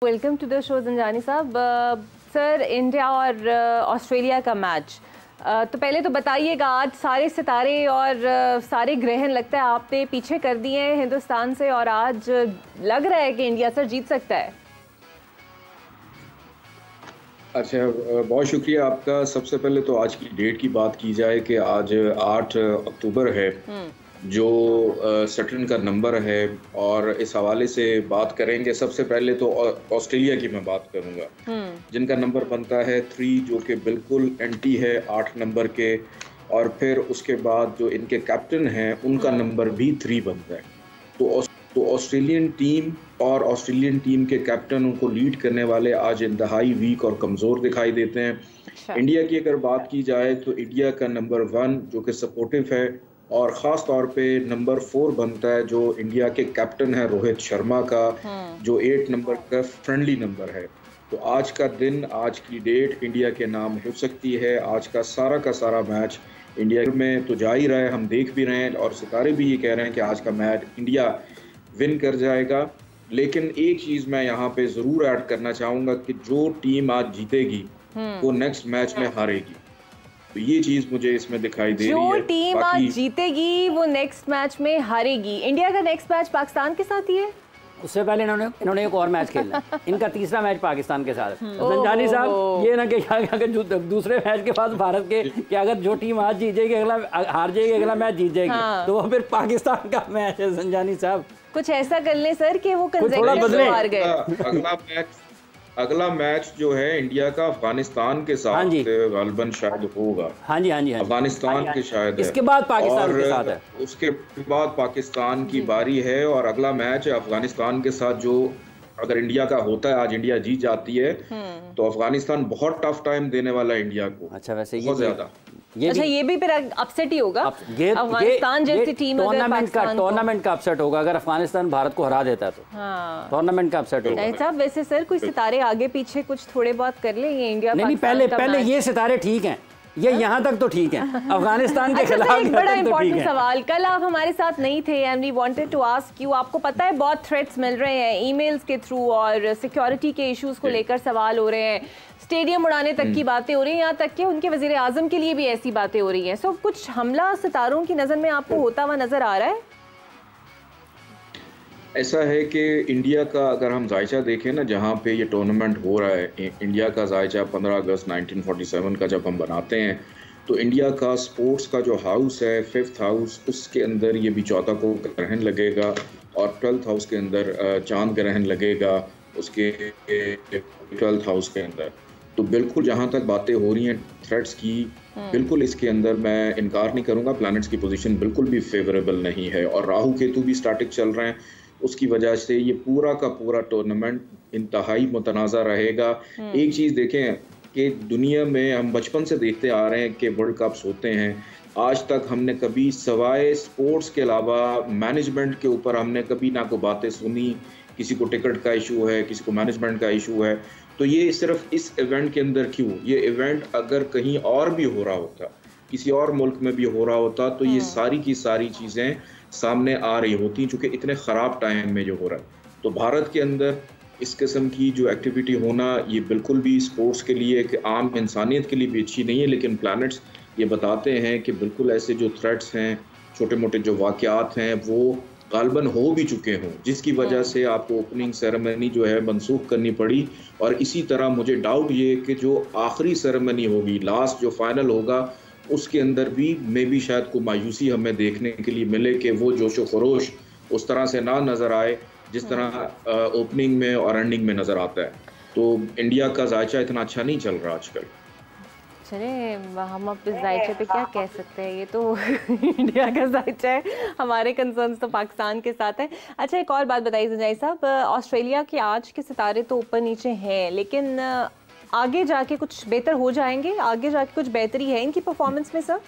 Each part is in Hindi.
वेलकम टू द शो ज़ंजानी साहब। सर, इंडिया और ऑस्ट्रेलिया का मैच, तो पहले तो बताइएगा, आज सारे सितारे और सारे ग्रहण लगता है आपने पीछे कर दिए हैं हिंदुस्तान से, और आज लग रहा है कि इंडिया सर जीत सकता है। अच्छा, बहुत शुक्रिया आपका। सबसे पहले तो आज की डेट की बात की जाए कि आज 8 अक्टूबर है, जो सटर्न का नंबर है, और इस हवाले से बात करेंगे। सबसे पहले तो ऑस्ट्रेलिया की मैं बात करूंगा, जिनका नंबर बनता है 3, जो कि बिल्कुल एंटी है 8 नंबर के। और फिर उसके बाद जो इनके कैप्टन हैं उनका नंबर भी 3 बनता है। तो ऑस्ट्रेलियन टीम और ऑस्ट्रेलियन टीम के कैप्टन, उनको लीड करने वाले आज इंतहाई वीक और कमज़ोर दिखाई देते हैं। अच्छा। इंडिया की अगर बात की जाए तो इंडिया का नंबर 1 जो कि सपोर्टिव है, और ख़ास तौर पे नंबर 4 बनता है जो इंडिया के कैप्टन है रोहित शर्मा का, जो 8 नंबर का फ्रेंडली नंबर है। तो आज का दिन, आज की डेट इंडिया के नाम हो सकती है। आज का सारा मैच इंडिया में तो जा ही रहा है, हम देख भी रहे हैं, और सितारे भी ये कह रहे हैं कि आज का मैच इंडिया विन कर जाएगा। लेकिन एक चीज़ मैं यहाँ पे ज़रूर ऐड करना चाहूँगा कि जो टीम आज जीतेगी वो नेक्स्ट मैच में हारेगी। तो ये चीज़ मुझे इसमें दिखाई दे रही है। जो टीम आज जीतेगी वो नेक्स्ट मैच में हारेगी। इंडिया का नेक्स्ट मैच पाकिस्तान के साथ ही है। उससे पहले इन्होंने एक और मैच खेलना है। इनका तीसरा मैच पाकिस्तान के साथ है। ज़ंजानी साहब, ये ना कि अगर दूसरे मैच के बाद भारत के कि अगर जो टीम आज जीत जाएगी अगला हार जाएगी, अगला मैच जीत जाएगी, तो वो फिर पाकिस्तान का मैच है। ज़ंजानी साहब, कुछ ऐसा कर ले सर कि वो कंसेक्यूटिव हार गए। अगला मैच जो है इंडिया का अफगानिस्तान के साथ गालिबन शायद होगा। हाँ जी, अफगानिस्तान के शायद इसके बाद पाकिस्तान के साथ है। उसके बाद पाकिस्तान की बारी है, और अगला मैच अफगानिस्तान के साथ, जो अगर इंडिया का होता है, आज इंडिया जीत जाती है तो अफगानिस्तान बहुत टफ टाइम देने वाला है इंडिया को। अच्छा, वैसे बहुत ज्यादा। ये भी फिर अपसेट ही होगा। अफगानिस्तान जैसी टीम टूर्नामेंट का अपसेट होगा अगर अफगानिस्तान भारत को हरा देता है तो। टूर्नामेंट का अपसेट होगा। साहब, वैसे सर कुछ सितारे आगे पीछे कुछ थोड़े बहुत कर ले, ये इंडिया नहीं, पहले ये सितारे ठीक हैं, ये यहाँ तक तो ठीक है। अफगानिस्तान के खिलाफ एक बड़ा इंपॉर्टेंट सवाल, कल आप हमारे साथ नहीं थे and we wanted to ask you. आपको पता है बहुत थ्रेट्स मिल रहे हैं ईमेल्स के थ्रू, और सिक्योरिटी के इश्यूज को लेकर सवाल हो रहे हैं, स्टेडियम उड़ाने तक की बातें हो रही हैं, यहाँ तक कि उनके वजीर आजम के लिए भी ऐसी बातें हो रही हैं। सो कुछ हमला सितारों की नज़र में आपको होता हुआ नजर आ रहा है? ऐसा है कि इंडिया का अगर हम जायचा देखें ना, जहाँ पे ये टूर्नामेंट हो रहा है, इंडिया का जायचा 15 अगस्त 1947 का जब हम बनाते हैं, तो इंडिया का स्पोर्ट्स का जो हाउस है 5th हाउस, उसके अंदर ये भी चौथा को ग्रहण लगेगा, और 12th हाउस के अंदर चांद ग्रहण लगेगा, उसके 12th हाउस के अंदर। तो बिल्कुल जहाँ तक बातें हो रही हैं थ्रेट्स की, बिल्कुल इसके अंदर मैं इनकार नहीं करूँगा, प्लैनेट्स की पोजीशन बिल्कुल भी फेवरेबल नहीं है, और राहु केतु भी स्टैटिक चल रहे हैं। उसकी वजह से ये पूरा का पूरा टूर्नामेंट इंतहाई मुतनाज़ा रहेगा। एक चीज़ देखें कि दुनिया में हम बचपन से देखते आ रहे हैं कि वर्ल्ड कप्स होते हैं, आज तक हमने कभी सवाए स्पोर्ट्स के अलावा मैनेजमेंट के ऊपर हमने कभी ना को बातें सुनी। किसी को टिकट का इशू है, किसी को मैनेजमेंट का इशू है, तो ये सिर्फ इस इवेंट के अंदर क्यों? ये इवेंट अगर कहीं और भी हो रहा होता, किसी और मुल्क में भी हो रहा होता, तो ये सारी की सारी चीज़ें सामने आ रही होती, चूँकि इतने ख़राब टाइम में जो हो रहा है। तो भारत के अंदर इस किस्म की जो एक्टिविटी होना, ये बिल्कुल भी स्पोर्ट्स के लिए, कि आम इंसानियत के लिए भी अच्छी नहीं है। लेकिन प्लैनेट्स ये बताते हैं कि बिल्कुल ऐसे जो थ्रेट्स हैं, छोटे मोटे जो वाक़यात हैं, वो गालबन हो भी चुके हों, जिसकी वजह से आपको ओपनिंग सेरेमनी जो है मनसूख करनी पड़ी। और इसी तरह मुझे डाउट ये कि जो आखिरी सेरेमनी होगी, लास्ट जो फाइनल होगा, उसके अंदर भी भी शायद को मायूसी हमें देखने के लिए मिले, कि वो जोशो खरोश उस तरह से ना नज़र आए जिस तरह ओपनिंग में और एंडिंग में नज़र आता है। तो इंडिया का जायचा इतना अच्छा नहीं चल रहा आजकल। चले, हम अब इस जायचे पे क्या कह सकते हैं, ये तो इंडिया का जायचा है, हमारे कंसर्न्स तो पाकिस्तान के साथ है। अच्छा, एक और बात बताइए ज़ंजानी साहब, ऑस्ट्रेलिया के आज के सितारे तो ऊपर नीचे हैं, लेकिन आगे जाके कुछ बेहतर हो जाएंगे? आगे जाके कुछ बेहतरी है इनकी परफॉर्मेंस में सर?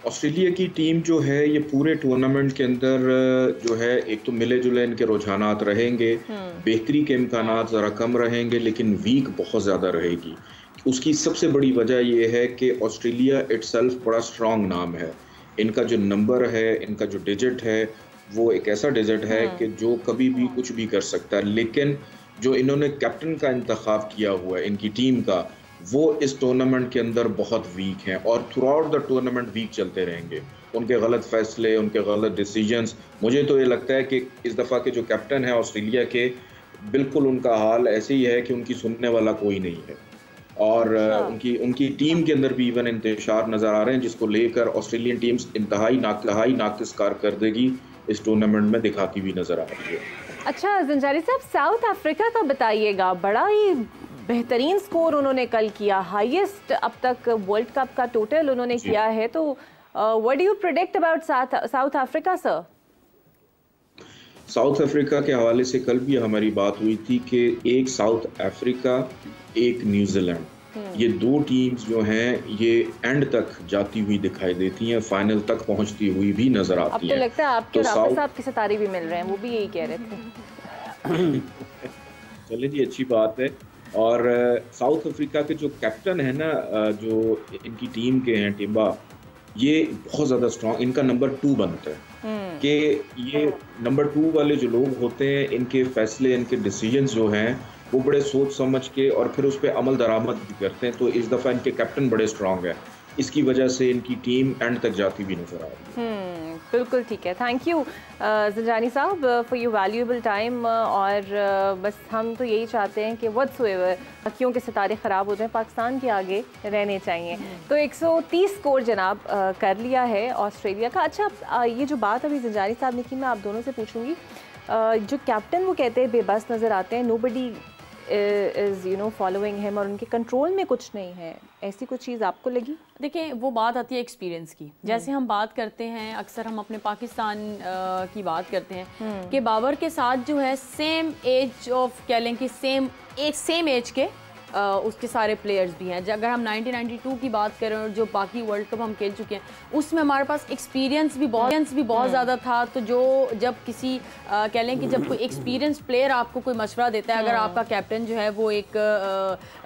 ऑस्ट्रेलिया की टीम जो है ये पूरे टूर्नामेंट के अंदर जो है, एक तो मिले जुले इनके रुझानात रहेंगे, बेहतरी के इम्कानात ज़रा कम रहेंगे, लेकिन वीक बहुत ज़्यादा रहेगी। उसकी सबसे बड़ी वजह यह है कि ऑस्ट्रेलिया इटसेल्फ बड़ा स्ट्रॉन्ग नाम है, इनका जो नंबर है, इनका जो डिजिट है, वो एक ऐसा डिजिट है कि जो कभी भी कुछ भी कर सकता है। लेकिन जो इन्होंने कैप्टन का इंतखाब किया हुआ है इनकी टीम का, वो इस टूर्नामेंट के अंदर बहुत वीक हैं और throughout the tournament weak चलते रहेंगे। उनके गलत फैसले, उनके गलत डिसीजंस, मुझे तो ये लगता है कि इस दफ़ा के जो कैप्टन है ऑस्ट्रेलिया के, बिल्कुल उनका हाल ऐसे ही है कि उनकी सुनने वाला कोई नहीं है। और उनकी टीम के अंदर भी इवन इंतशार नज़र आ रहे हैं, जिसको लेकर ऑस्ट्रेलियन टीम्स इंतहाई नाकिस कारकर्दगी इस टूर्नामेंट में दिखाती हुई नज़र आ रही है। अच्छा ज़ंजारी साहब, साउथ अफ्रीका का बताइएगा, बड़ा ही बेहतरीन स्कोर उन्होंने कल किया, हाईएस्ट अब तक वर्ल्ड कप का टोटल उन्होंने किया है, तो what do you predict about south Africa sir? South Africa के हवाले से कल भी हमारी बात हुई थी कि एक साउथ अफ्रीका, एक न्यूजीलैंड, ये दो टीम्स जो हैं ये एंड तक जाती हुई दिखाई देती हैं, फाइनल तक पहुंचती हुई भी नजर आती हैं। अब तो लगता है आपके राफेल साहब के सितारे भी मिल रहे हैं, वो भी यही कह रहे थे। चलिए जी, अच्छी बात है। और साउथ अफ्रीका के जो कैप्टन है ना, जो इनकी टीम के हैं, टिम्बा, ये बहुत ज़्यादा स्ट्रॉन्ग, इनका नंबर 2 बनता है कि ये नंबर 2 वाले जो लोग होते हैं, इनके फैसले, इनके डिसीजंस जो हैं वो बड़े सोच समझ के और फिर उस पर अमल दरामद भी करते हैं। तो इस दफ़ा इनके कैप्टन बड़े स्ट्रॉन्ग है, इसकी वजह से इनकी टीम एंड तक जाती भी नजर आ रही है। बिल्कुल ठीक है, थैंक यू ज़ंजानी साहब फॉर योर वैल्यूएबल टाइम। और बस हम तो यही चाहते हैं कि व्हाट्सएवर बाकियों के सितारे ख़राब हो जाएं, पाकिस्तान के आगे रहने चाहिए। तो 130 स्कोर जनाब कर लिया है ऑस्ट्रेलिया का। अच्छा, ये जो बात अभी ज़ंजानी साहब ने की, मैं आप दोनों से पूछूंगी, जो कैप्टन वो कहते हैं बेबस नज़र आते हैं, नोबडी इज़ फॉलोइंग हिम, और उनके कंट्रोल में कुछ नहीं है, ऐसी कुछ चीज़ आपको लगी? देखिए, वो बात आती है एक्सपीरियंस की। जैसे हम बात करते हैं, अक्सर हम अपने पाकिस्तान की बात करते हैं कि बाबर के साथ जो है सेम एज ऑफ, कह लें कि सेम एज के उसके सारे प्लेयर्स भी हैं। अगर हम 1992 की बात करें और जो बाकी वर्ल्ड कप हम खेल चुके हैं, उसमें हमारे पास एक्सपीरियंस भी बहुत ज़्यादा था। तो जो जब किसी कह लें कि जब कोई एक्सपीरियंस प्लेयर आपको कोई मशवरा देता है, अगर आपका कैप्टन जो है वो एक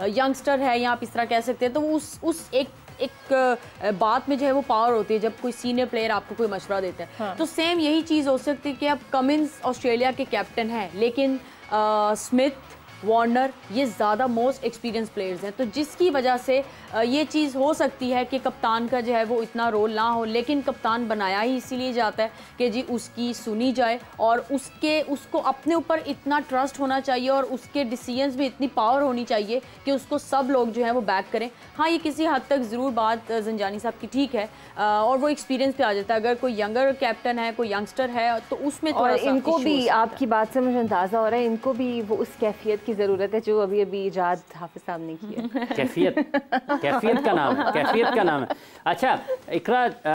यंगस्टर है, या आप इस तरह कह सकते हैं, तो उस एक बात में जो है वो पावर होती है जब कोई सीनियर प्लेयर आपको कोई मशवरा देता है। तो सेम यही चीज़ हो सकती है कि अब कमिंस ऑस्ट्रेलिया के कैप्टन हैं, लेकिन स्मिथ, वार्नर, ये ज़्यादा मोस्ट एक्सपीरियंस प्लेयर्स हैं, तो जिसकी वजह से ये चीज़ हो सकती है कि कप्तान का जो है वो इतना रोल ना हो। लेकिन कप्तान बनाया ही इसीलिए जाता है कि जी उसकी सुनी जाए, और उसको अपने ऊपर इतना ट्रस्ट होना चाहिए, और उसके डिसीजंस में इतनी पावर होनी चाहिए कि उसको सब लोग जो है वो बैक करें। हाँ, ये किसी हद तक ज़रूर बात ज़ंजानी साहब की ठीक है, और वो एक्सपीरियंस पे आ जाता है। अगर कोई यंगर कैप्टन है, कोई यंगस्टर है, तो उसमें और इनको भी, आपकी बात से मुझे अंदाज़ा हो रहा है, इनको भी वो उस कैफियत की ज़रूरत है जो अभी इजाद हाफिज़ साहब ने की है। कैफियत का नाम है। अच्छा इकरा,